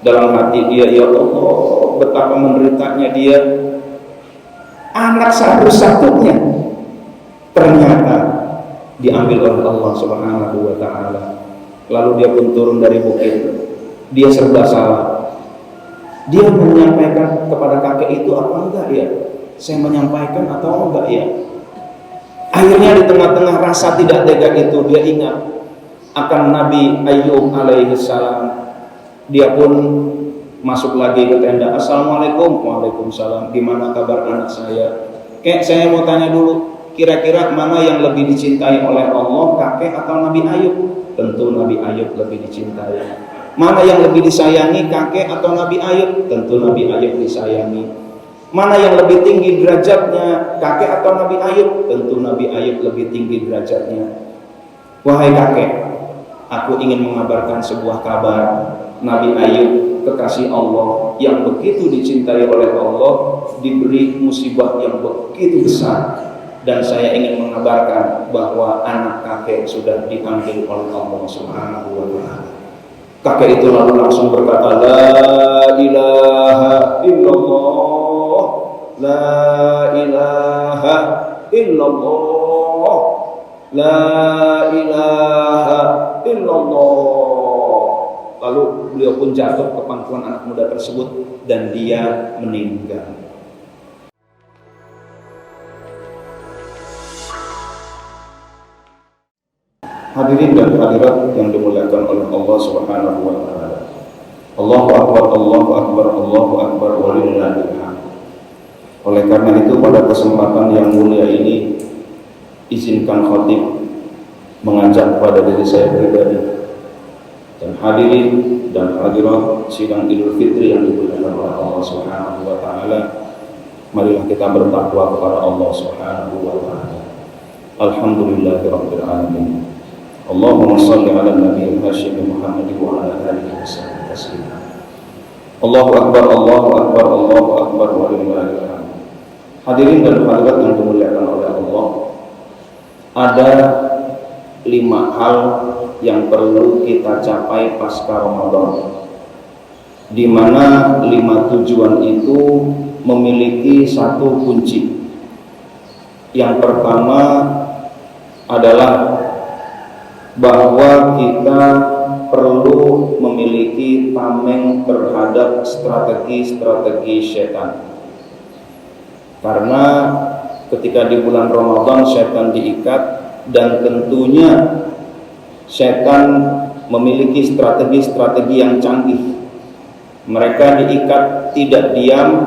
Dalam hati dia, ya Allah, betapa menderitanya dia. Anak satu-satunya ternyata diambil oleh Allah Subhanahu wa ta'ala. Lalu dia pun turun dari bukit. Dia serba salah. Dia menyampaikan kepada kakek itu apa enggak ya? Saya menyampaikan atau enggak ya? Akhirnya di tengah-tengah rasa tidak tega itu, dia ingat akan Nabi Ayub alaihi salam. Dia pun masuk lagi ke tenda. Assalamualaikum. Waalaikumsalam. Gimana kabar anak saya? Kek, saya mau tanya dulu, kira-kira mana yang lebih dicintai oleh Allah, kakek atau Nabi Ayub? Tentu Nabi Ayub lebih dicintai. Mana yang lebih disayangi, kakek atau Nabi Ayub? Tentu Nabi Ayub disayangi. Mana yang lebih tinggi derajatnya, kakek atau Nabi Ayub? Tentu Nabi Ayub lebih tinggi derajatnya. Wahai kakek, aku ingin mengabarkan sebuah kabar. Nabi Ayub, kekasih Allah yang begitu dicintai oleh Allah, diberi musibah yang begitu besar. Dan saya ingin mengabarkan bahwa anak kakek sudah diambil oleh Allah Subhanahu wa ta'ala. Kakek itu lalu langsung berkata, La ilaha illallah, La ilaha illallah, La ilaha illallah. Lalu beliau pun jatuh ke pangkuan anak muda tersebut dan dia meninggal. Hadirin dan hadirat yang dimuliakan oleh Allah Subhanahu wa ta'ala. Allahu akbar, Allahu akbar, Allahu akbar, walillahil hamd. Oleh karena itu pada kesempatan yang mulia ini, izinkan khatib mengajak kepada diri saya pribadi dan hadirin dan hadirat sidang Idul Fitri yang dimuliakan oleh Allah Subhanahu wa ta'ala. Marilah kita bertakwa kepada Allah Subhanahu wa ta'ala. Alhamdulillahirabbil alamin. Allahumma shalli ala nabiyil hasyim Muhammad wa ala alihi wasallam taslima. Allahu akbar, Allahu akbar, Allahu akbar, walillahil hamd. Hadirin dan hadirat yang dimuliakan oleh Allah, ada 5 hal yang perlu kita capai pasca Ramadan, di mana 5 tujuan itu memiliki satu kunci. Yang pertama adalah bahwa kita perlu memiliki tameng terhadap strategi-strategi setan. Karena ketika di bulan Ramadan setan diikat, dan tentunya setan memiliki strategi-strategi yang canggih. Mereka diikat tidak diam,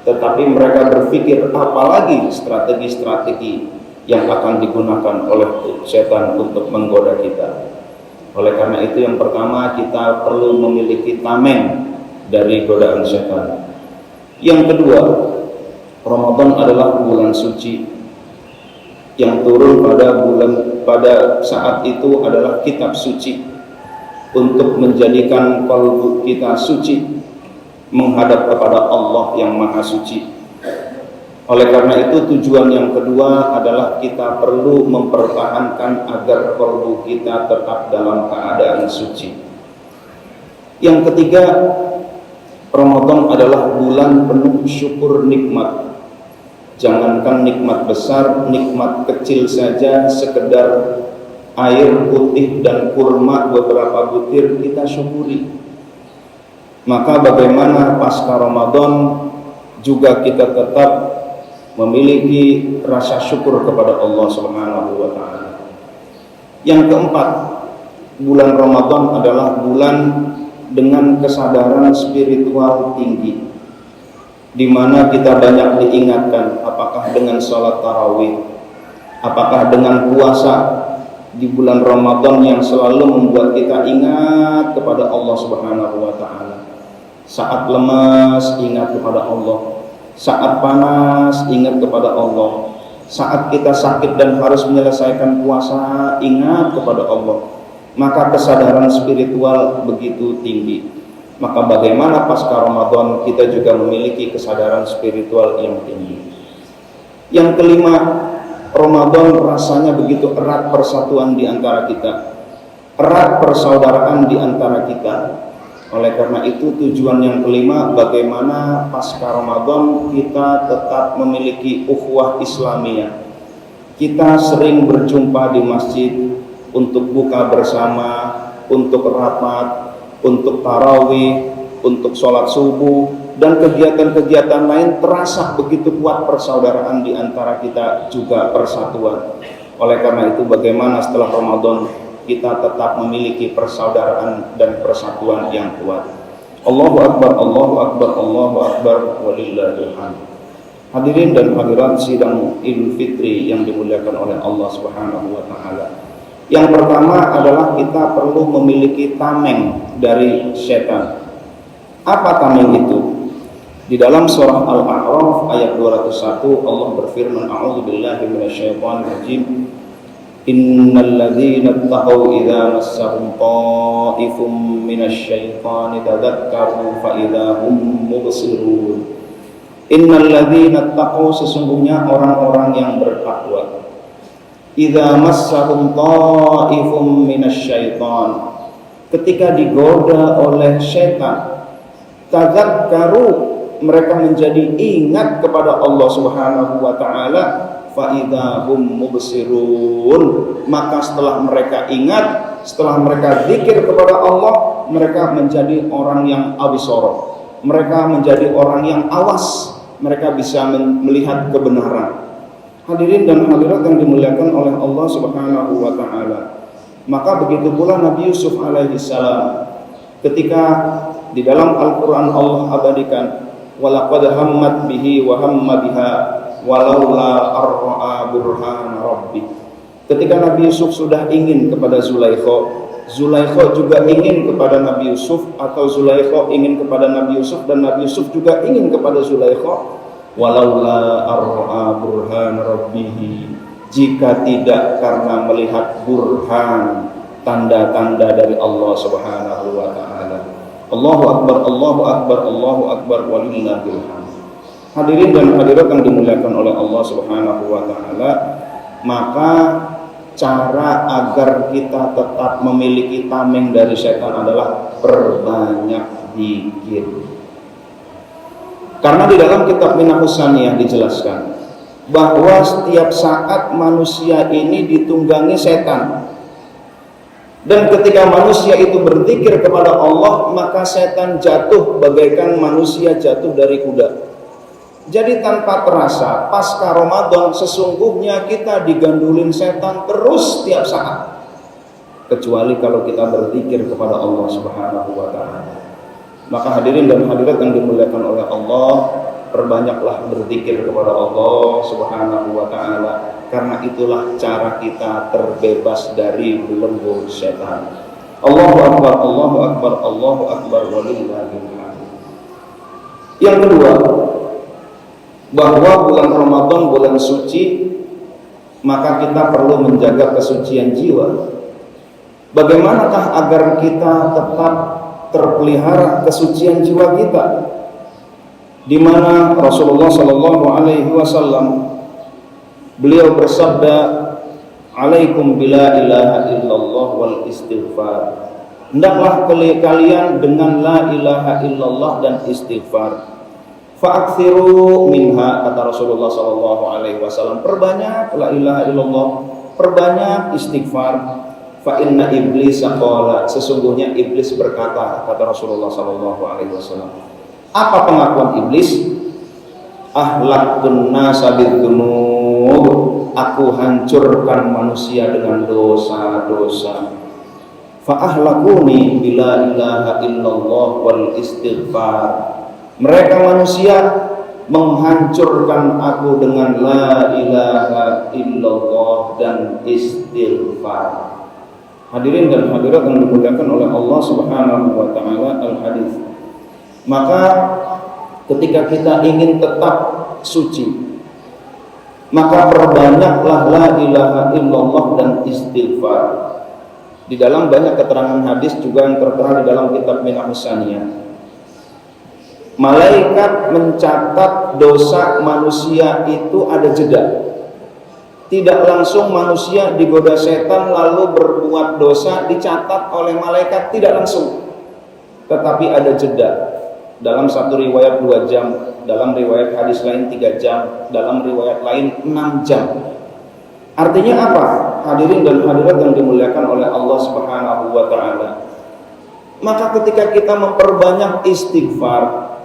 tetapi mereka berpikir apalagi strategi-strategi yang akan digunakan oleh setan untuk menggoda kita. Oleh karena itu yang pertama, kita perlu memiliki tameng dari godaan setan. Yang kedua, Ramadan adalah bulan suci. Yang turun pada saat itu adalah kitab suci untuk menjadikan kalbu kita suci menghadap kepada Allah yang Maha Suci. Oleh karena itu tujuan yang kedua adalah kita perlu mempertahankan agar kalbu kita tetap dalam keadaan suci. Yang ketiga, Ramadan adalah bulan penuh syukur nikmat. Jangankan nikmat besar, nikmat kecil saja, sekedar air putih dan kurma beberapa butir kita syukuri. Maka bagaimana pasca Ramadan juga kita tetap memiliki rasa syukur kepada Allah Subhanahu wa ta'ala. Yang keempat, bulan Ramadan adalah bulan dengan kesadaran spiritual tinggi, di mana kita banyak diingatkan, apakah dengan sholat tarawih, apakah dengan puasa di bulan Ramadan yang selalu membuat kita ingat kepada Allah Subhanahu wa ta'ala. Saat lemas ingat kepada Allah, saat panas ingat kepada Allah, saat kita sakit dan harus menyelesaikan puasa ingat kepada Allah. Maka kesadaran spiritual begitu tinggi. Maka bagaimana pasca Ramadan kita juga memiliki kesadaran spiritual yang tinggi. Yang kelima, Ramadan rasanya begitu erat persatuan di antara kita, erat persaudaraan di antara kita. Oleh karena itu tujuan yang kelima, bagaimana pasca Ramadan kita tetap memiliki ukhuwah Islamiyah. Kita sering berjumpa di masjid untuk buka bersama, untuk rapat, untuk tarawih, untuk sholat subuh, dan kegiatan-kegiatan lain. Terasa begitu kuat persaudaraan di antara kita, juga persatuan. Oleh karena itu bagaimana setelah Ramadan kita tetap memiliki persaudaraan dan persatuan yang kuat. Allahu Akbar, Allahu Akbar, Allahu Akbar, walillahil hamd. Hadirin dan hadirat sidang Idul Fitri yang dimuliakan oleh Allah Subhanahu wa taala. Yang pertama adalah kita perlu memiliki tameng dari setan. Apa tameng itu? Di dalam surah Al-A'raf ayat 201 Allah berfirman, a'udzubillahi minasyaitonir rajim. Innal ladzina taqaw idza massahum ta'ifum minasyaitani tadzakkaru fa idza hum mubsirun. Innal ladzina taqaw, sesungguhnya orang-orang yang bertakwa, idza massahum ta'ifum minasyaitan, ketika digoda oleh syaitan, tadzakkaru, mereka menjadi ingat kepada Allah Subhanahu wa taala, fa idza hum mubsirun, maka setelah mereka ingat, setelah mereka zikir kepada Allah, mereka menjadi orang yang absar, mereka menjadi orang yang awas, mereka bisa melihat kebenaran. Hadirin dan hadirat yang dimuliakan oleh Allah Subhanahu wa taala. Maka begitu pula Nabi Yusuf alaihi salam, ketika di dalam Al-Qur'an Allah abadikan, walaqad hammat bihi wa hamma biha walaula arra'a burhan rabbi. Ketika Nabi Yusuf sudah ingin kepada Zulaikha, Zulaikha juga ingin kepada Nabi Yusuf, atau Zulaikha ingin kepada Nabi Yusuf dan Nabi Yusuf juga ingin kepada Zulaikha. Walaula arra'a burhan rabbih, jika tidak karena melihat burhan, tanda-tanda dari Allah Subhanahu wa taala. Allahu Akbar, Allahu Akbar, Allahu Akbar, walillahil hamd. Hadirin dan hadirat yang dimuliakan oleh Allah Subhanahu wa taala, maka cara agar kita tetap memiliki tameng dari setan adalah perbanyak zikir. Karena di dalam kitab Minahus Saniyah dijelaskan bahwa setiap saat manusia ini ditunggangi setan. Dan ketika manusia itu berzikir kepada Allah, maka setan jatuh bagaikan manusia jatuh dari kuda. Jadi tanpa terasa pasca Ramadan sesungguhnya kita digandulin setan terus setiap saat, kecuali kalau kita berzikir kepada Allah Subhanahu wa taala. Maka hadirin dan hadirat yang dimuliakan oleh Allah, perbanyaklah berzikir kepada Allah Subhanahu wa taala, karena itulah cara kita terbebas dari belenggu setan. Allahu Akbar, Allahu Akbar, Allahu Akbar, walillahil hamd. Yang kedua, bahwa bulan Ramadan bulan suci, maka kita perlu menjaga kesucian jiwa. Bagaimanakah agar kita tetap terpelihara kesucian jiwa kita? Di mana Rasulullah Shallallahu Alaihi Wasallam beliau bersabda, "Alaikum bila ilaha illallah wal istighfar." Hendaklah kalian dengan la ilaha illallah dan istighfar. Fa'akthiru minha, kata Rasulullah Shallallahu Alaihi Wasallam, perbanyak la ilaha illallah, perbanyak istighfar. Fa inna iblis qala, sesungguhnya iblis berkata, kata Rasulullah Shallallahu Alaihi Wasallam. Apa pengakuan iblis? Ahlakun nasa bidzunub, aku hancurkan manusia dengan dosa-dosa. Fa ahlakuni bila ilaha illallah wal istighfar. Mereka manusia menghancurkan aku dengan la ilaha illallah dan istighfar. Hadirin dan hadirat yang dimuliakan oleh Allah Subhanahu wa taala, al-hadis. Maka ketika kita ingin tetap suci, maka perbanyaklah la ilaha illallah dan istighfar. Di dalam banyak keterangan hadis juga yang tertera di dalam kitab Minahus Saniyah, malaikat mencatat dosa manusia itu ada jeda. Tidak langsung manusia digoda setan lalu berbuat dosa dicatat oleh malaikat, tidak langsung. tetapi ada jeda. Dalam satu riwayat 2 jam, dalam riwayat hadis lain 3 jam, dalam riwayat lain 6 jam. Artinya apa? Hadirin dan hadirat yang dimuliakan oleh Allah Subhanahu wa taala. Maka ketika kita memperbanyak istighfar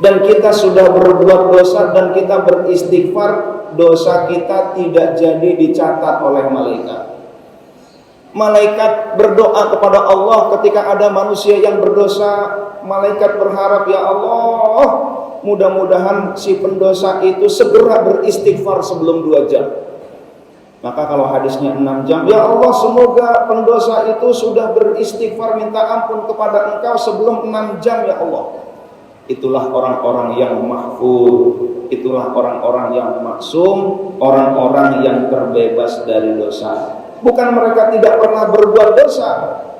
dan kita sudah berbuat dosa dan kita beristighfar, dosa kita tidak jadi dicatat oleh malaikat. Malaikat berdoa kepada Allah ketika ada manusia yang berdosa. Malaikat berharap, ya Allah, mudah-mudahan si pendosa itu segera beristighfar sebelum 2 jam. Maka kalau hadisnya 6 jam, ya Allah, semoga pendosa itu sudah beristighfar minta ampun kepada Engkau sebelum 6 jam ya Allah. Itulah orang-orang yang mahfuz, itulah orang-orang yang maksum, orang-orang yang terbebas dari dosa. Bukan mereka tidak pernah berbuat dosa,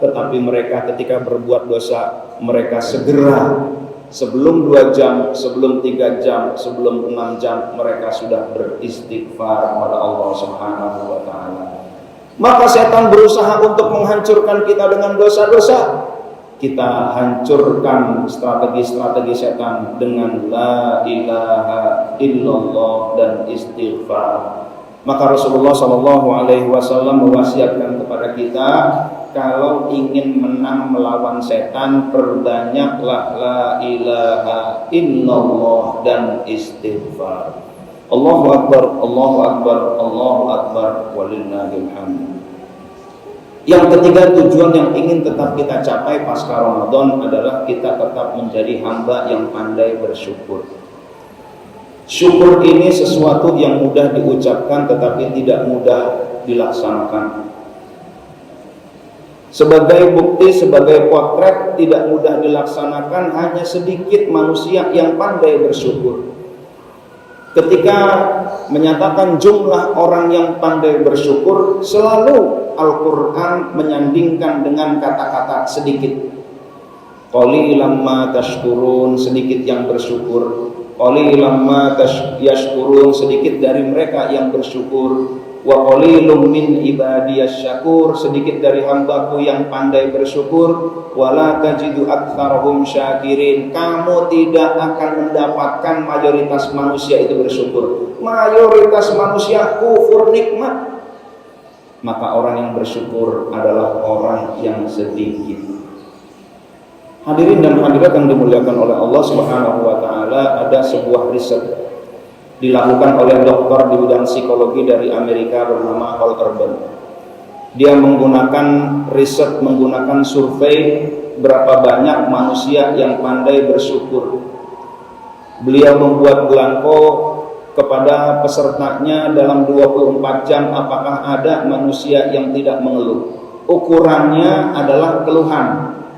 tetapi mereka ketika berbuat dosa, mereka segera sebelum 2 jam, sebelum 3 jam, sebelum 6 jam, mereka sudah beristighfar kepada Allah Subhanahu wa taala. Maka setan berusaha untuk menghancurkan kita dengan dosa-dosa. Kita hancurkan strategi-strategi setan dengan la ilaha illallah dan istighfar. Maka Rasulullah SAW mewasiatkan kepada kita, kalau ingin menang melawan setan, perbanyaklah la ilaha illallah dan istighfar. Allahu akbar, Allahu akbar, Allahu akbar, walillahil hamd. Yang ketiga, tujuan yang ingin tetap kita capai pasca Ramadan adalah kita tetap menjadi hamba yang pandai bersyukur. Syukur ini sesuatu yang mudah diucapkan tetapi tidak mudah dilaksanakan. Sebagai bukti, sebagai potret, tidak mudah dilaksanakan, hanya sedikit manusia yang pandai bersyukur. Ketika menyatakan jumlah orang yang pandai bersyukur, selalu Al-Quran menyandingkan dengan kata-kata sedikit. Qalilan ma tashkurun, sedikit yang bersyukur. Qalilan ma yashkurun, sedikit dari mereka yang bersyukur. Wa qalilum min ibadiyas syakur, sedikit dari hambaku yang pandai bersyukur. Wala tajidu aktsarahum syakirin, kamu tidak akan mendapatkan mayoritas manusia itu bersyukur. Mayoritas manusia kufur nikmat. Maka orang yang bersyukur adalah orang yang sedikit. Hadirin dan hadirat yang dimuliakan oleh Allah Subhanahu wa taala, ada sebuah riset dilakukan oleh dokter di bidang psikologi dari Amerika bernama Hal Urban. Dia menggunakan riset, menggunakan survei berapa banyak manusia yang pandai bersyukur. Beliau membuat belangko kepada pesertanya dalam 24 jam, apakah ada manusia yang tidak mengeluh. Ukurannya adalah keluhan.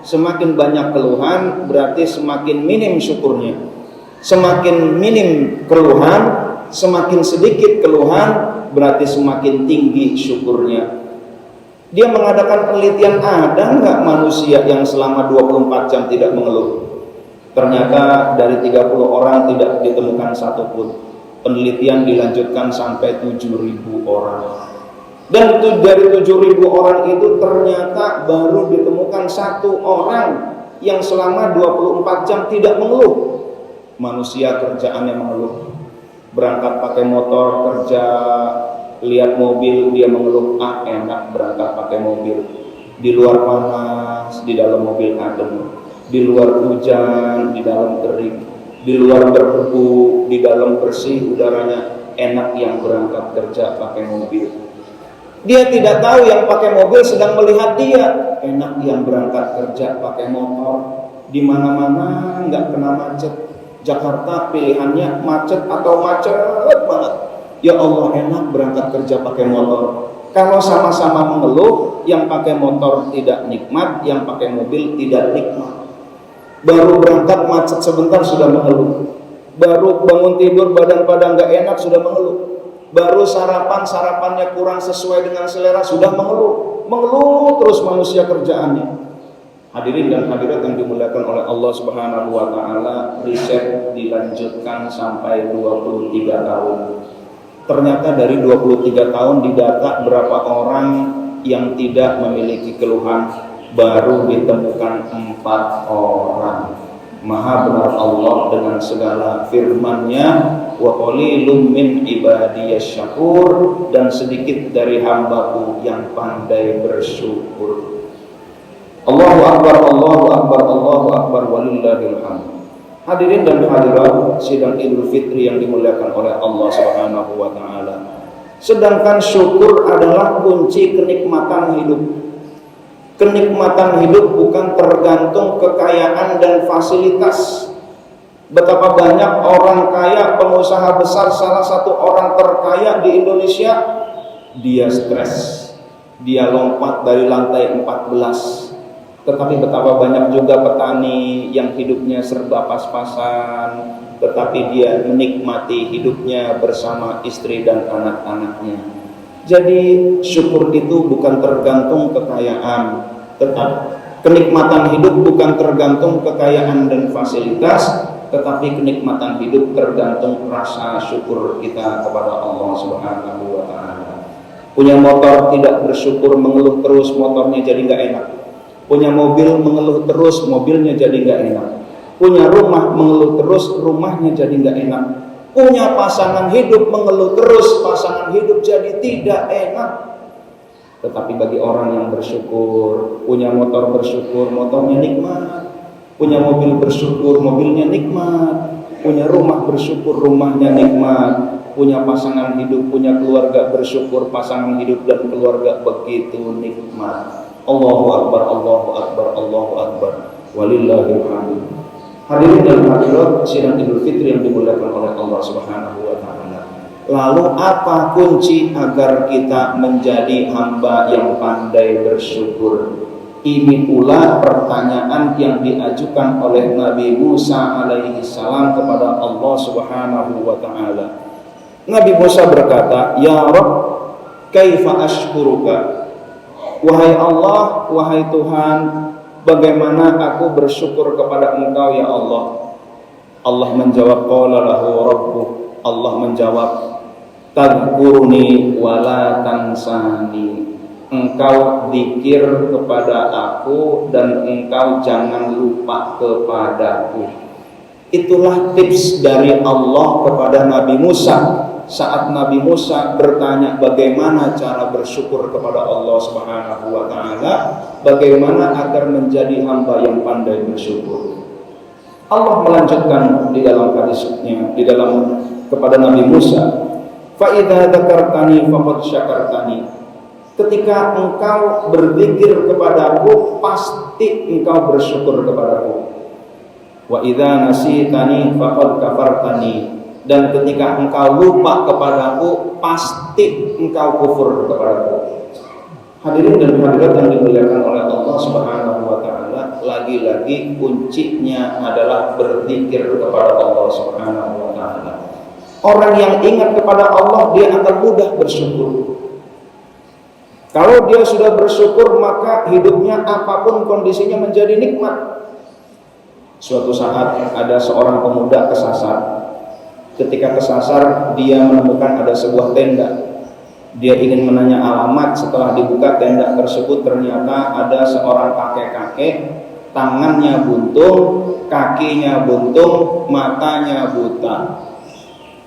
Semakin banyak keluhan berarti semakin minim syukurnya. Semakin minim keluhan, semakin sedikit keluhan, berarti semakin tinggi syukurnya. Dia mengadakan penelitian, ada nggak manusia yang selama 24 jam tidak mengeluh. Ternyata dari 30 orang tidak ditemukan satupun. Penelitian dilanjutkan sampai 7.000 orang. Dan dari 7.000 orang itu ternyata baru ditemukan 1 orang yang selama 24 jam tidak mengeluh. Manusia kerjaannya mengeluh. Berangkat pakai motor kerja, lihat mobil dia mengeluh, enak berangkat pakai mobil. Di luar panas, di dalam mobil adem. Di luar hujan, di dalam kering. Di luar berdebu, di dalam bersih udaranya. Enak yang berangkat kerja pakai mobil. Dia tidak tahu yang pakai mobil sedang melihat dia. Enak yang berangkat kerja pakai motor. Di mana-mana nggak kena macet. Jakarta pilihannya macet atau macet banget. Ya Allah, enak berangkat kerja pakai motor. Kalau sama-sama mengeluh, yang pakai motor tidak nikmat, yang pakai mobil tidak nikmat. Baru berangkat macet sebentar sudah mengeluh. Baru bangun tidur badan nggak enak sudah mengeluh. Baru sarapannya kurang sesuai dengan selera sudah mengeluh terus manusia kerjaannya. Hadirin dan hadirat yang dimuliakan oleh Allah Subhanahu wa taala, riset dilanjutkan sampai 23 tahun. Ternyata dari 23 tahun didata berapa orang yang tidak memiliki keluhan, baru ditemukan 4 orang. Maha benar Allah dengan segala firman-Nya, wa qalilum min ibadiyasy syakur, dan sedikit dari hambaku yang pandai bersyukur. Allahu akbar, Allahu akbar, Allahu akbar, walillahil hamd. Hadirin dan hadirat sidang Idul Fitri yang dimuliakan oleh Allah Subhanahu wa taala. Sedangkan syukur adalah kunci kenikmatan hidup. Kenikmatan hidup bukan tergantung kekayaan dan fasilitas. Betapa banyak orang kaya, pengusaha besar, salah satu orang terkaya di Indonesia, dia stres, dia lompat dari lantai 14. Tetapi betapa banyak juga petani yang hidupnya serba pas-pasan, tetapi dia menikmati hidupnya bersama istri dan anak-anaknya. Jadi syukur itu bukan tergantung kekayaan, tetap kenikmatan hidup bukan tergantung kekayaan dan fasilitas, tetapi kenikmatan hidup tergantung rasa syukur kita kepada Allah Subhanahu wa taala. Punya motor tidak bersyukur, mengeluh terus, motornya jadi nggak enak. Punya mobil mengeluh terus, mobilnya jadi nggak enak. Punya rumah mengeluh terus, rumahnya jadi nggak enak. Punya pasangan hidup mengeluh terus, pasangan hidup jadi tidak enak. Tetapi bagi orang yang bersyukur, punya motor bersyukur, motornya nikmat. Punya mobil bersyukur, mobilnya nikmat. Punya rumah bersyukur, rumahnya nikmat. Punya pasangan hidup, punya keluarga bersyukur, pasangan hidup dan keluarga begitu nikmat. Allahu akbar, Allahu akbar, Allahu akbar, walillahil hamd. Hadirin dan hadirat sidang Idul Fitri yang dimuliakan oleh Allah Subhanahu wa taala. Lalu apa kunci agar kita menjadi hamba yang pandai bersyukur? Ini pula pertanyaan yang diajukan oleh Nabi Musa alaihi salam kepada Allah Subhanahu wa taala. Nabi Musa berkata, "Ya Rabb, kaifa ashkuruka?" Wahai Allah, wahai Tuhan, bagaimana aku bersyukur kepada Engkau ya Allah? Allah menjawab, qala lahu rabbuh. Allah menjawab, tadhkuruni wala tansani. Engkau zikir kepada aku dan engkau jangan lupa kepadaku. Itulah tips dari Allah kepada Nabi Musa. Saat Nabi Musa bertanya bagaimana cara bersyukur kepada Allah Subhanahu wa taala, bagaimana agar menjadi hamba yang pandai bersyukur. Allah melanjutkan di dalam hadisnya, di dalam kepada Nabi Musa, fa idza dzakartani faqad syakartani. Ketika engkau berzikir kepadaku, pasti engkau bersyukur kepadaku. Wa idza nasitani faqad kafartani. Dan ketika engkau lupa kepadaku, pasti engkau kufur kepadaku. Hadirin dan hadirat yang dimuliakan oleh Allah Subhanahu wa taala, lagi-lagi kuncinya adalah berzikir kepada Allah Subhanahu wa taala. Orang yang ingat kepada Allah, dia akan mudah bersyukur. Kalau dia sudah bersyukur, maka hidupnya apapun kondisinya menjadi nikmat. Suatu saat ada seorang pemuda kesasar. Ketika kesasar, dia menemukan ada sebuah tenda. Dia ingin menanya alamat. Setelah dibuka tenda tersebut, ternyata ada seorang kakek-kakek, tangannya buntung, kakinya buntung, matanya buta.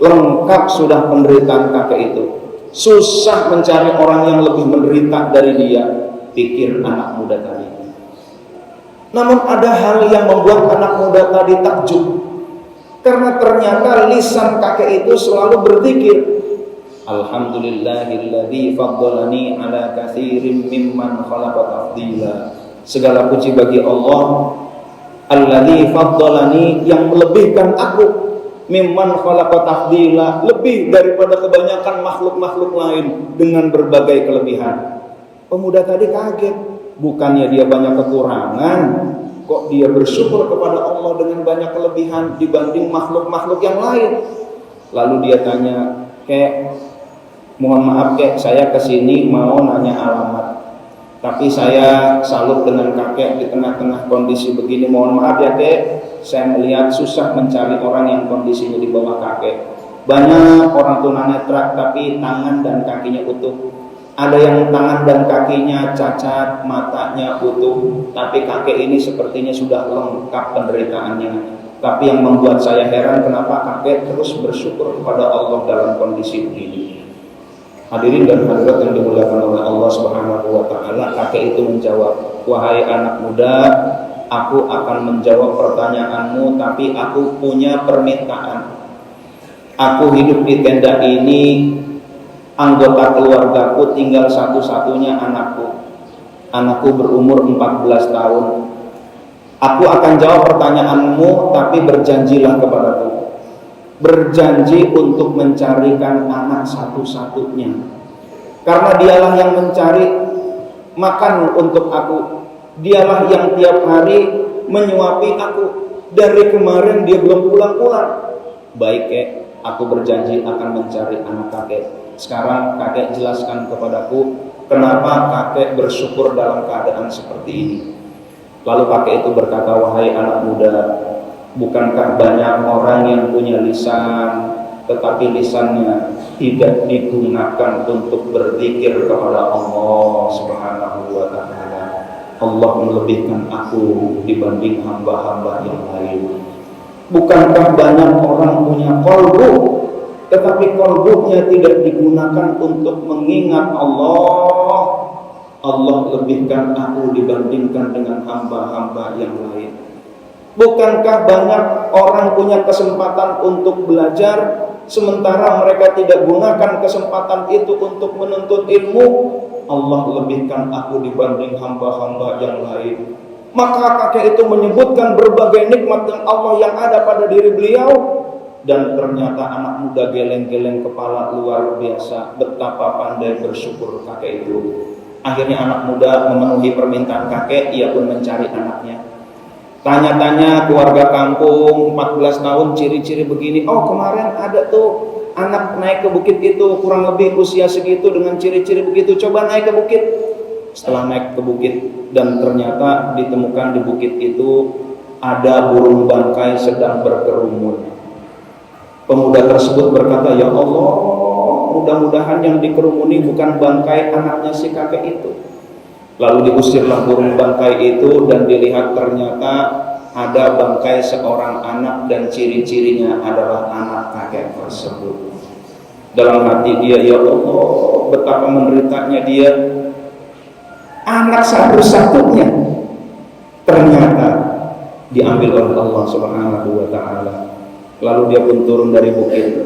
Lengkap sudah penderitaan kakek itu. Susah mencari orang yang lebih menderita dari dia, pikir anak muda tadi. Namun ada hal yang membuat anak muda tadi takjub. Karena ternyata lisan kakek itu selalu berzikir, Alhamdulillahilladzi faddalani ala katsirin mimman khalaqa tafdila. Segala puji bagi Allah, alladzi faddalani, yang melebihkan aku, mimman khalaqa tafdila, lebih daripada kebanyakan makhluk-makhluk lain dengan berbagai kelebihan. Pemuda tadi kaget, bukannya dia banyak kekurangan, kok dia bersyukur kepada Allah dengan banyak kelebihan dibanding makhluk-makhluk yang lain. Lalu dia tanya, "Kek, mohon maaf kek, saya kesini mau nanya alamat. Tapi saya salut dengan kakek di tengah-tengah kondisi begini. Mohon maaf ya kek, saya melihat susah mencari orang yang kondisinya di bawah kakek. Banyak orang tunanetra tapi tangan dan kakinya utuh. Ada yang tangan dan kakinya cacat, matanya utuh, tapi kakek ini sepertinya sudah lengkap penderitaannya. Tapi yang membuat saya heran, kenapa kakek terus bersyukur kepada Allah dalam kondisi ini. Hadirin dan hadirat yang dimuliakan oleh Allah Subhanahu wa taala, kakek itu menjawab, "Wahai anak muda, aku akan menjawab pertanyaanmu, tapi aku punya permintaan. Aku hidup di tenda ini, anggota keluargaku tinggal satu-satunya anakku. Anakku berumur 14 tahun. Aku akan jawab pertanyaanmu, tapi berjanjilah kepadaku. Berjanji untuk mencarikan anak satu-satunya. Karena dialah yang mencari makan untuk aku. Dialah yang tiap hari menyuapi aku. Dari kemarin dia belum pulang-pulang. Baik, Kek, aku berjanji akan mencari anak kakek. Sekarang kakek jelaskan kepadaku kenapa kakek bersyukur dalam keadaan seperti ini." Lalu kakek itu berkata, "Wahai anak muda, bukankah banyak orang yang punya lisan, tetapi lisannya tidak digunakan untuk berzikir kepada Allah Subhanahu wa taala. Allah melebihkan aku dibanding hamba-hamba yang lain. Bukankah banyak orang punya qalbu, tetapi qalbunya tidak digunakan untuk mengingat Allah. Allah lebihkan aku dibandingkan dengan hamba-hamba yang lain. Bukankah banyak orang punya kesempatan untuk belajar, sementara mereka tidak gunakan kesempatan itu untuk menuntut ilmu. Allah lebihkan aku dibanding hamba-hamba yang lain." Maka kakek itu menyebutkan berbagai nikmat yang Allah yang ada pada diri beliau. Dan ternyata anak muda geleng-geleng kepala, luar biasa betapa pandai bersyukur kakek itu. Akhirnya anak muda memenuhi permintaan kakek, ia pun mencari anaknya. Tanya-tanya keluarga kampung, 14 tahun, ciri-ciri begini. Oh, kemarin ada tuh anak naik ke bukit itu, kurang lebih usia segitu dengan ciri-ciri begitu. Coba naik ke bukit. Setelah naik ke bukit, dan ternyata ditemukan di bukit itu ada burung bangkai sedang berkerumun. Pemuda tersebut berkata, "Ya Allah, mudah-mudahan yang dikerumuni bukan bangkai anaknya si kakek itu." Lalu diusirlah burung bangkai itu, dan dilihat ternyata ada bangkai seorang anak, dan ciri-cirinya adalah anak kakek tersebut. Dalam hati dia, ya Allah, betapa menderitanya dia. Anak satu-satunya ternyata diambil oleh Allah Subhanahu wa taala. Lalu dia pun turun dari bukit.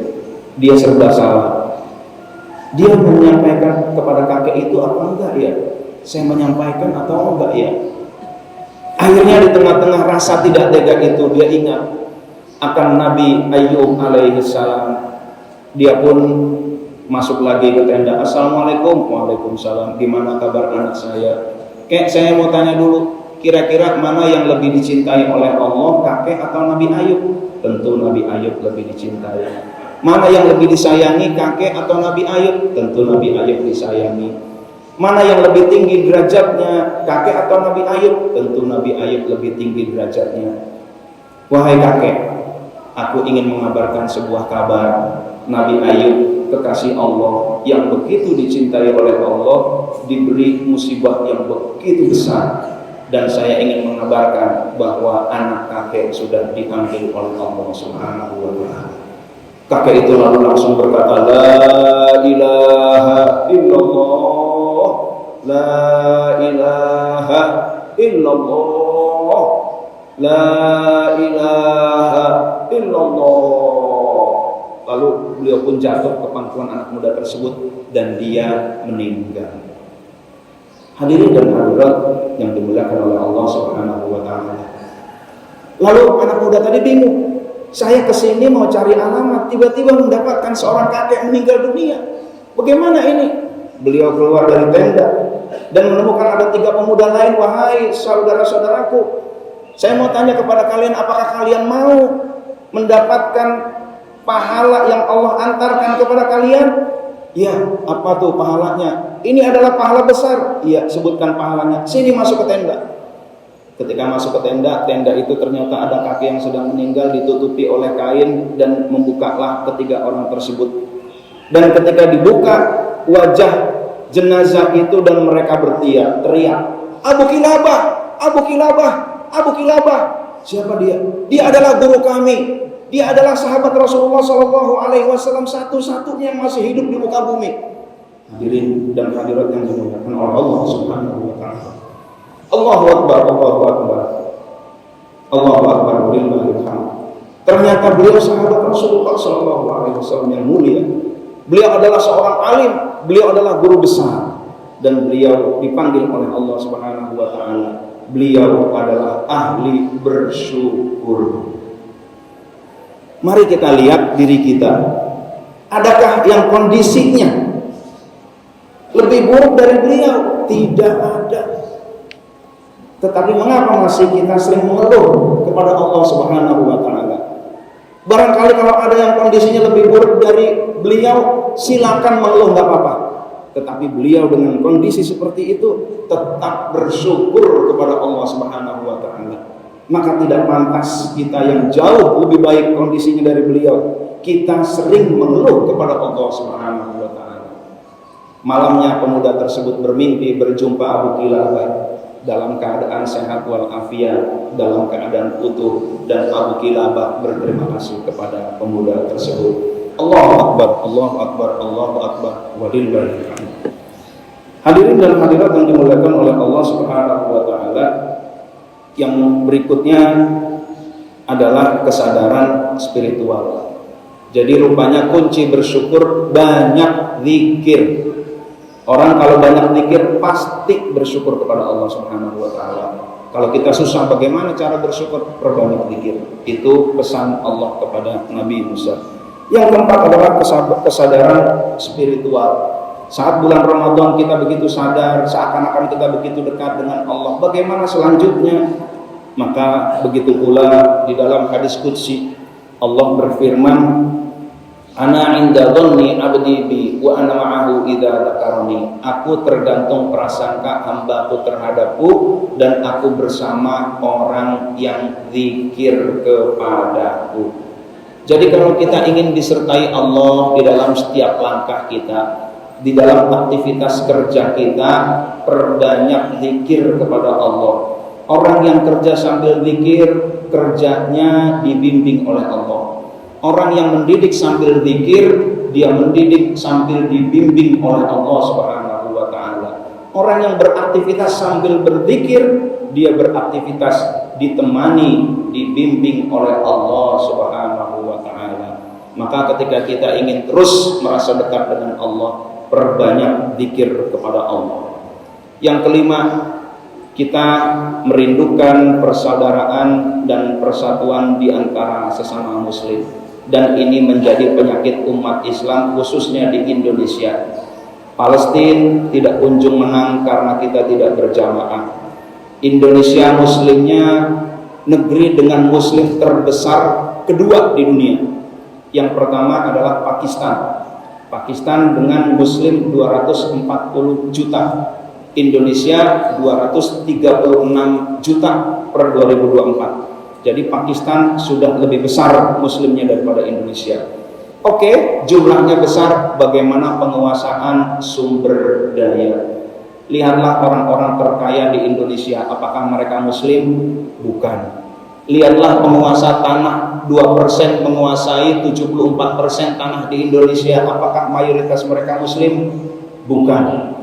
Dia serba salah. Dia menyampaikan kepada kakek itu apa enggak ya? Saya menyampaikan atau enggak ya? Akhirnya di tengah-tengah rasa tidak tega itu, dia ingat akan Nabi Ayub alaihissalam. Dia pun masuk lagi ke tenda. "Assalamualaikum." "Waalaikumsalam. Gimana kabar anak saya?" "Kek, saya mau tanya dulu, kira-kira mana yang lebih dicintai oleh Allah, kakek atau Nabi Ayub?" "Tentu Nabi Ayub lebih dicintai." "Mana yang lebih disayangi, kakek atau Nabi Ayub?" "Tentu Nabi Ayub disayangi." "Mana yang lebih tinggi derajatnya, kakek atau Nabi Ayub?" "Tentu Nabi Ayub lebih tinggi derajatnya." "Wahai kakek, aku ingin mengabarkan sebuah kabar. Nabi Ayub, kekasih Allah yang begitu dicintai oleh Allah, diberi musibah yang begitu besar. Dan saya ingin mengabarkan bahwa anak kakek sudah diambil oleh Allah Subhanahu wa ta'ala." Kakek itu lalu langsung berkata, "La ilaha illallah, la ilaha illallah, la ilaha illallah." Lalu beliau pun jatuh ke pangkuan anak muda tersebut, dan dia meninggal. Hadirin dan hadirat yang dimuliakan oleh Allah Subhanahu wa taala. Lalu anak muda tadi bingung. Saya kesini mau cari alamat, tiba-tiba mendapatkan seorang kakek meninggal dunia. Bagaimana ini? Beliau keluar dari tenda dan menemukan ada 3 pemuda lain. "Wahai saudara-saudaraku, saya mau tanya kepada kalian, apakah kalian mau mendapatkan pahala yang Allah antarkan kepada kalian?" "Ya, apa tuh pahalanya?" "Ini adalah pahala besar." "Iya, sebutkan pahalanya." "Sini, masuk ke tenda." Ketika masuk ke tenda, tenda itu ternyata ada kakek yang sedang meninggal, ditutupi oleh kain, dan membukalah ketiga orang tersebut. Dan ketika dibuka, wajah jenazah itu dan mereka teriak, Abu Kilabah, Abu Kilabah, Abu Kilabah. Siapa dia? Dia adalah guru kami. Dia adalah sahabat Rasulullah SAW, satu-satunya yang masih hidup di muka bumi. Hadirin dan hadirat yang dimuliakan oleh Allah Subhanahu wa taala. Allahu Akbar, Allahu Akbar. Allahu Akbar, walillahil hamd. Ternyata beliau sahabat Rasulullah SAW yang mulia. Beliau adalah seorang alim, beliau adalah guru besar, dan beliau dipanggil oleh Allah Subhanahu wa taala. Beliau adalah ahli bersyukur. Mari kita lihat diri kita. Adakah yang kondisinya lebih buruk dari beliau? Tidak ada. Tetapi mengapa masih kita sering mengeluh kepada Allah Subhanahu wa taala? Barangkali kalau ada yang kondisinya lebih buruk dari beliau, silakan mengeluh, enggak apa-apa. Tetapi beliau dengan kondisi seperti itu tetap bersyukur kepada Allah Subhanahu wa taala. Maka tidak pantas kita yang jauh lebih baik kondisinya dari beliau, kita sering mengeluh kepada Allah Subhanahu wa taala. Malamnya pemuda tersebut bermimpi berjumpa Abu Kilabah dalam keadaan sehat walafiat, dalam keadaan utuh, dan Abu Kilabah berterima kasih kepada pemuda tersebut. Allahu Akbar, Allahu Akbar, Allahu Akbar, walillahil hamd. Hadirin dan hadirat yang dimuliakan oleh Allah Subhanahu wa taala, yang berikutnya adalah kesadaran spiritual. Jadi rupanya kunci bersyukur banyak zikir. Orang kalau banyak zikir pasti bersyukur kepada Allah Subhanahu wa taala. Kalau kita susah bagaimana cara bersyukur? Perbanyak zikir. Itu pesan Allah kepada Nabi Musa. Yang keempat adalah kesadaran spiritual. Saat bulan Ramadan kita begitu sadar, seakan-akan kita begitu dekat dengan Allah. Bagaimana selanjutnya? Maka begitu pula di dalam hadis qudsi Allah berfirman, Ana inda dhanni abdi bi wa ana ma'ahu idza dzakarani. Aku tergantung prasangka hambaku terhadapku, dan aku bersama orang yang zikir kepadaku. Jadi kalau kita ingin disertai Allah di dalam setiap langkah kita, di dalam aktivitas kerja kita, perbanyak zikir kepada Allah. Orang yang kerja sambil zikir, kerjanya dibimbing oleh Allah. Orang yang mendidik sambil zikir, dia mendidik sambil dibimbing oleh Allah Subhanahu wa taala. Orang yang beraktivitas sambil berzikir, dia beraktivitas ditemani, dibimbing oleh Allah Subhanahu wa taala. Maka ketika kita ingin terus merasa dekat dengan Allah, perbanyak zikir kepada Allah. Yang kelima, kita merindukan persaudaraan dan persatuan di antara sesama muslim. Dan ini menjadi penyakit umat Islam khususnya di Indonesia. Palestina tidak kunjung menang karena kita tidak berjamaah. Indonesia muslimnya negeri dengan muslim terbesar kedua di dunia. Yang pertama adalah Pakistan. Pakistan dengan muslim 240 juta. Indonesia 236 juta per 2024. Jadi Pakistan sudah lebih besar muslimnya daripada Indonesia. Oke, jumlahnya besar, bagaimana penguasaan sumber daya? Lihatlah orang-orang terkaya di Indonesia, apakah mereka muslim? Bukan. Lihatlah penguasa tanah, 2% menguasai 74% tanah di Indonesia, apakah mayoritas mereka muslim? Bukan.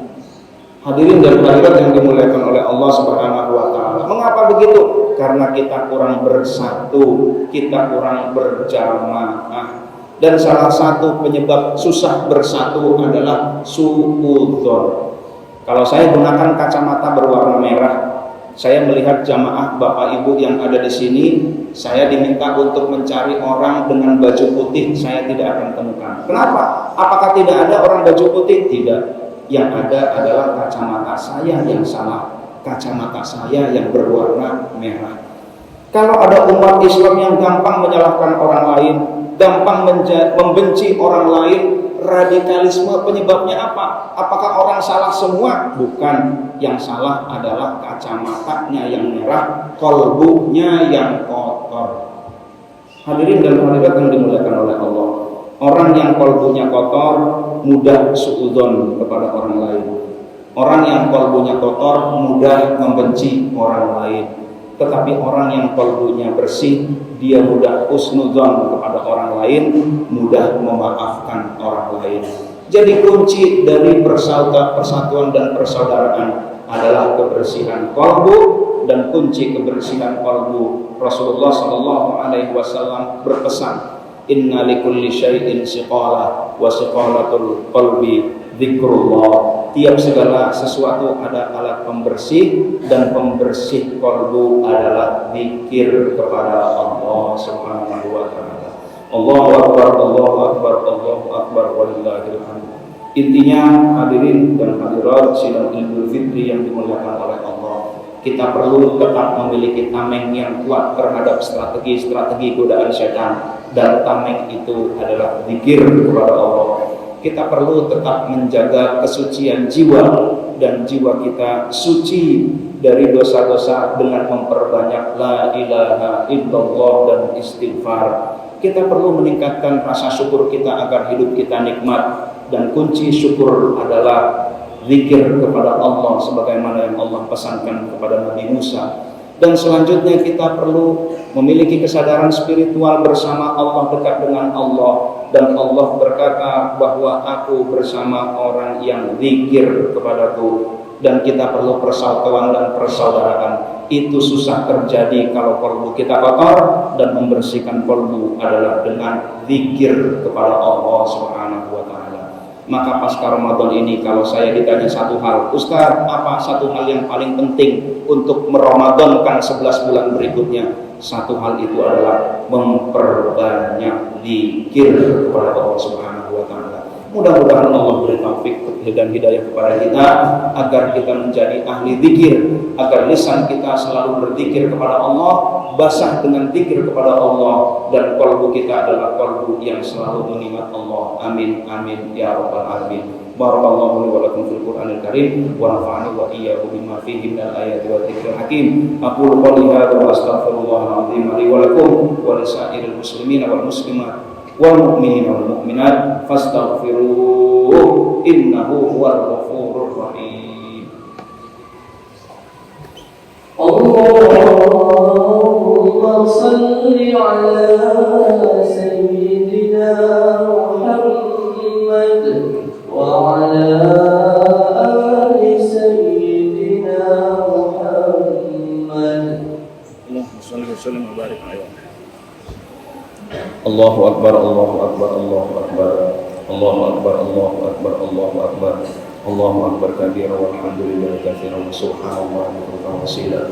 Hadirin dan hadirat yang dimuliakan oleh Allah Subhanahu wa taala. Mengapa begitu? Karena kita kurang bersatu, kita kurang berjamaah. Dan salah satu penyebab susah bersatu adalah suudzon. Kalau saya gunakan kacamata berwarna merah, saya melihat jamaah Bapak Ibu yang ada di sini, saya diminta untuk mencari orang dengan baju putih, saya tidak akan temukan. Kenapa? Apakah tidak ada orang baju putih? Tidak. Yang ada adalah kacamata saya yang salah, kacamata saya yang berwarna merah. Kalau ada umat Islam yang gampang menyalahkan orang lain, gampang membenci orang lain, radikalisme penyebabnya apa? Apakah orang salah semua? Bukan. Yang salah adalah kacamatanya yang merah, kolbunya yang kotor. Hadirin dan hadirat yang dimuliakan oleh Allah. Orang yang kolbunya kotor mudah suudzon kepada orang lain. Orang yang kolbunya kotor mudah membenci orang lain. Tetapi orang yang kolbunya bersih, dia mudah husnudzon kepada orang lain, mudah memaafkan orang lain. Jadi kunci dari persatuan dan persaudaraan adalah kebersihan kolbu, dan kunci kebersihan kolbu Rasulullah SAW berpesan, inna likulli syai'in siqalah wa siqalatul qalbi dzikrullah. Tiap segala sesuatu ada alat pembersih, dan pembersih kolbu adalah zikir kepada Allah Subhanahu wa taala. Allahu akbar, Allahu akbar, Allahu akbar, walillahil hamd. Intinya hadirin dan hadirat sidang Idul Fitri yang dimuliakan oleh Allah, kita perlu tetap memiliki tameng yang kuat terhadap strategi godaan setan, dan tameng itu adalah zikir kepada Allah. Kita perlu tetap menjaga kesucian jiwa, dan jiwa kita suci dari dosa-dosa dengan memperbanyak la ilaha illallah dan istighfar. Kita perlu meningkatkan rasa syukur kita agar hidup kita nikmat, dan kunci syukur adalah zikir kepada Allah sebagaimana yang Allah pesankan kepada Nabi Musa. Dan selanjutnya kita perlu memiliki kesadaran spiritual bersama Allah, dekat dengan Allah. Dan Allah berkata bahwa aku bersama orang yang zikir kepadaku. Dan kita perlu persatuan dan persaudaraan. Itu susah terjadi kalau kolbu kita kotor, dan membersihkan kolbu adalah dengan zikir kepada Allah Subhanahu wa taala. Maka pasca Ramadan ini kalau saya ditanya satu hal, Ustaz, apa satu hal yang paling penting untuk meramadankan 11 bulan berikutnya? Satu hal itu adalah memperbanyak zikir kepada Allah Subhanahu wa taala. Mudah-mudahan Allah beri taufik dan hidayah kepada kita agar kita menjadi ahli zikir, agar lisan kita selalu berzikir kepada Allah, basah dengan zikir kepada Allah, dan kalbu kita adalah kalbu yang selalu mengingat Allah. Amin amin ya rabbal alamin. Barakallahu li wa lakum fil Qur'anil Karim wa nafa'ani wa iyyakum bima fihi minal ayati wa dzikril hakim. Aqulu qouli hadza wa astaghfirullahal azim li wa lakum wa lisa'iril muslimin wal muslimat wal mu'minina wal mu'minat fastaghfiruhu innahu huwal ghafurur rahim. Allahumma shalli ala sayyidina Muhammad wa ala ali sayyidina Muhammad. Allahumma shalli wa sallim wa barik alaihi. Allahu akbar, Allahu akbar, Allahu akbar, Allahu akbar, Allahu akbar, Allahu akbar, Allahu akbar kabira walhamdulillahi katsiran wa subhanallahi bukratan wa asila.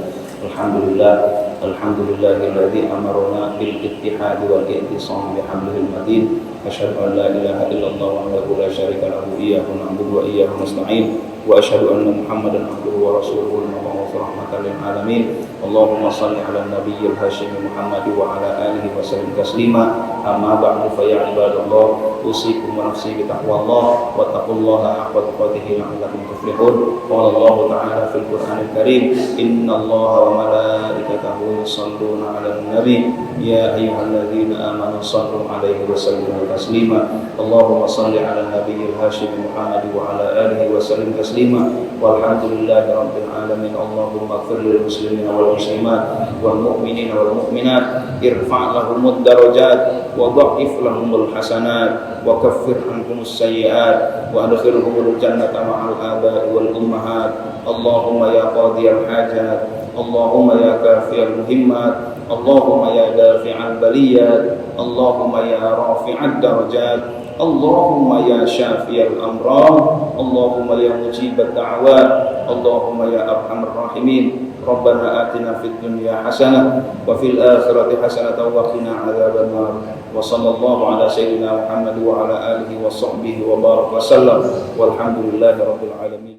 Alhamdulillah, alhamdulillahilladzi amarna bil ittihad wal i'tisam bihablil matin. Asyhadu an la ilaha illallah wahdahu la syarika lahu, iyyahu na'budu wa iyyahu nasta'in. Wa asyhadu anna Muhammadan abduhu wa rasuluhu al-mab'uts rahmatan lil alamin. Allahumma shalli ala nabiyyil hasyimi Muhammad wa ala alihi wa sallim taslima. Amma ba'du fa ya ibadallah, usikum wa nafsi bi taqwallah wa taqullaha haqqa tuqatih la'allakum tuflihun. Qala Allah ta'ala fil Qur'anil Karim, innallaha wa malaikatahu yusholluna 'alan nabi ya ayyuhalladzina amanu shallu 'alaihi wa sallimu taslima. Allahumma shalli ala nabiyyil hasyimi Muhammad wa ala alihi wa sallim taslima. Walhamdulillahi rabbil alamin. Allahumma ighfir lil muslimina wal muslimat wal mu'minina wal mu'minat, irfa' lahumud darajat wa dha'if lahumul hasanat wa kaffir anhumus sayyi'at wa adkhilhumul jannata ma'al aba'i wal ummahat. Allahumma ya qadiyal hajat, Allahumma ya kafiyal muhimmat, Allahumma ya dafi'al baliyat, Allahumma ya rafi'ad darajat, Allahumma ya syafiyal amrad, Allahumma ya mujibat da'awat, Allahumma ya arhamar rahimin. Rabbana atina fid dunya hasanah wa fil akhirati hasanah wa qina adzaban nar. Wa sallallahu ala sayyidina Muhammad wa ala alihi wa sahbihi wa baraka wa sallam. Walhamdulillahi rabbil alamin.